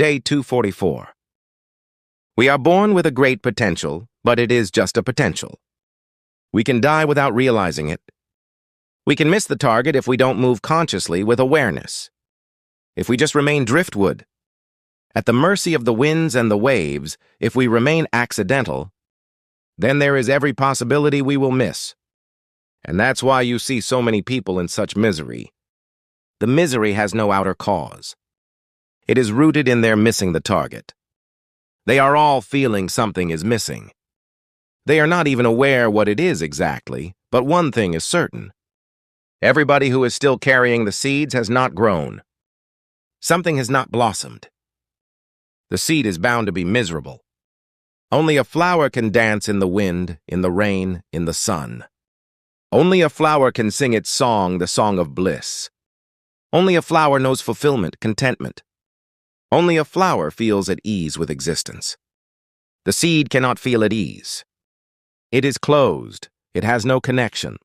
Day 244. We are born with a great potential, but it is just a potential. We can die without realizing it. We can miss the target if we don't move consciously with awareness. If we just remain driftwood, at the mercy of the winds and the waves, if we remain accidental, then there is every possibility we will miss. And that's why you see so many people in such misery. The misery has no outer cause. It is rooted in their missing the target. They are all feeling something is missing. They are not even aware what it is exactly, but one thing is certain. Everybody who is still carrying the seeds has not grown. Something has not blossomed. The seed is bound to be miserable. Only a flower can dance in the wind, in the rain, in the sun. Only a flower can sing its song, the song of bliss. Only a flower knows fulfillment, contentment. Only a flower feels at ease with existence. The seed cannot feel at ease. It is closed. It has no connection.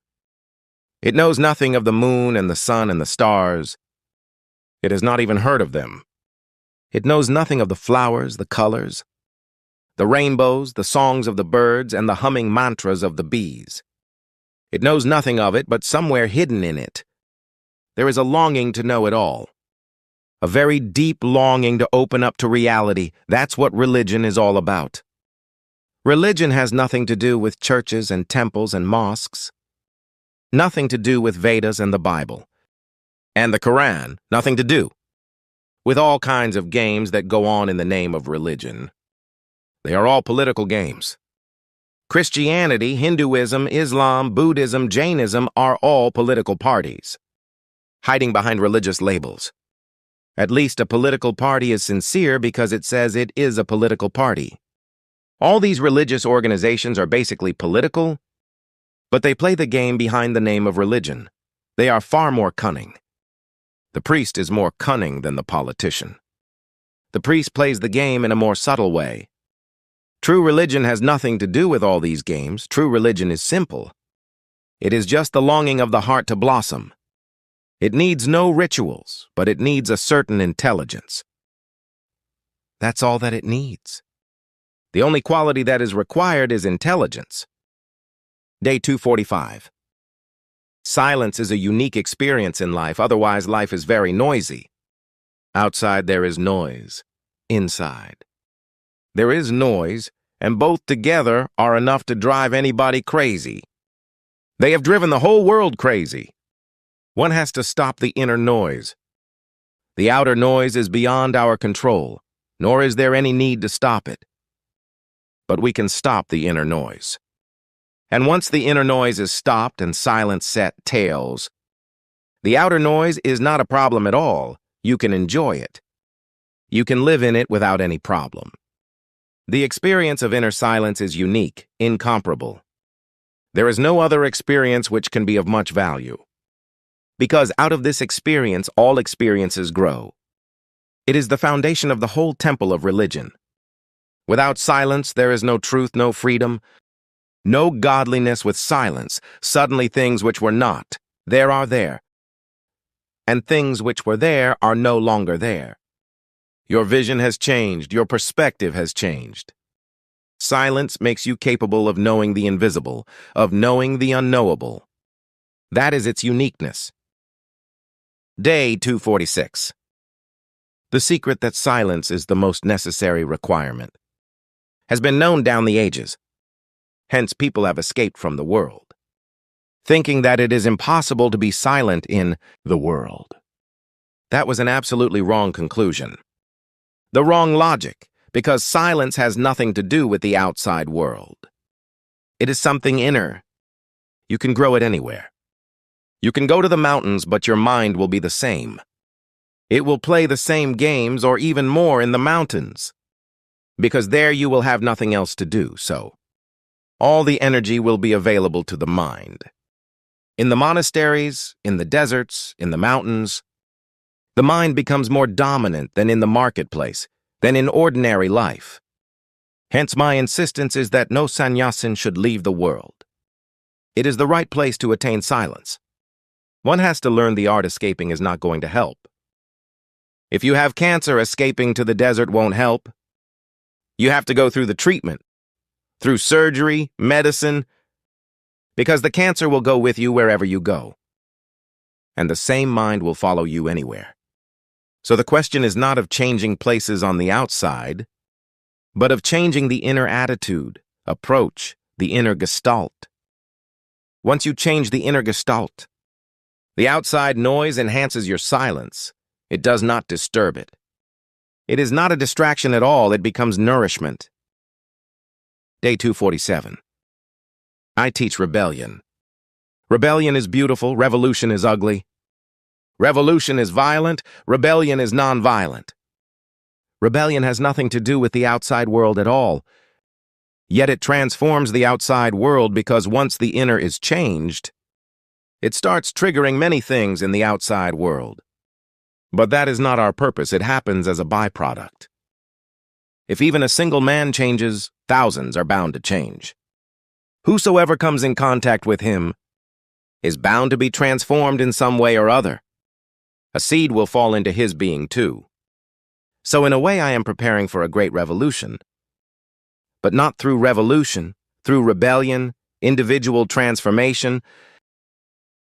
It knows nothing of the moon and the sun and the stars. It has not even heard of them. It knows nothing of the flowers, the colors, the rainbows, the songs of the birds, and the humming mantras of the bees. It knows nothing of it, but somewhere hidden in it, there is a longing to know it all. A very deep longing to open up to reality. That's what religion is all about. Religion has nothing to do with churches and temples and mosques. Nothing to do with Vedas and the Bible. And the Quran, nothing to do with all kinds of games that go on in the name of religion. They are all political games. Christianity, Hinduism, Islam, Buddhism, Jainism are all political parties, hiding behind religious labels. At least a political party is sincere because it says it is a political party. All these religious organizations are basically political, but they play the game behind the name of religion. They are far more cunning. The priest is more cunning than the politician. The priest plays the game in a more subtle way. True religion has nothing to do with all these games. True religion is simple. It is just the longing of the heart to blossom. It needs no rituals, but it needs a certain intelligence. That's all that it needs. The only quality that is required is intelligence. Day 245. Silence is a unique experience in life, otherwise life is very noisy. Outside there is noise. Inside there is noise, and both together are enough to drive anybody crazy. They have driven the whole world crazy. One has to stop the inner noise. The outer noise is beyond our control, nor is there any need to stop it. But we can stop the inner noise. And once the inner noise is stopped and silence set tails, the outer noise is not a problem at all. You can enjoy it. You can live in it without any problem. The experience of inner silence is unique, incomparable. There is no other experience which can be of much value. Because out of this experience, all experiences grow. It is the foundation of the whole temple of religion. Without silence, there is no truth, no freedom, no godliness. With silence. Suddenly things which were not, there are there. And things which were there are no longer there. Your vision has changed, your perspective has changed. Silence makes you capable of knowing the invisible, of knowing the unknowable. That is its uniqueness. Day 246. The secret that silence is the most necessary requirement has been known down the ages. Hence, people have escaped from the world, thinking that it is impossible to be silent in the world. That was an absolutely wrong conclusion. The wrong logic, because silence has nothing to do with the outside world. It is something inner. You can grow it anywhere. You can go to the mountains, but your mind will be the same. It will play the same games or even more in the mountains, because there you will have nothing else to do, so all the energy will be available to the mind. In the monasteries, in the deserts, in the mountains, the mind becomes more dominant than in the marketplace, than in ordinary life. Hence my insistence is that no sannyasin should leave the world. It is the right place to attain silence. One has to learn the art escaping is not going to help. If you have cancer, escaping to the desert won't help. You have to go through the treatment, through surgery, medicine, because the cancer will go with you wherever you go. And the same mind will follow you anywhere. So the question is not of changing places on the outside, but of changing the inner attitude, approach, the inner gestalt. Once you change the inner gestalt, the outside noise enhances your silence. It does not disturb it. It is not a distraction at all. It becomes nourishment. Day 247. I teach rebellion. Rebellion is beautiful. Revolution is ugly. Revolution is violent. Rebellion is non-violent. Rebellion has nothing to do with the outside world at all. Yet it transforms the outside world because once the inner is changed, it starts triggering many things in the outside world. But that is not our purpose. It happens as a byproduct. If even a single man changes, thousands are bound to change. Whosoever comes in contact with him is bound to be transformed in some way or other. A seed will fall into his being too. So in a way I am preparing for a great revolution. But not through revolution, through rebellion, individual transformation,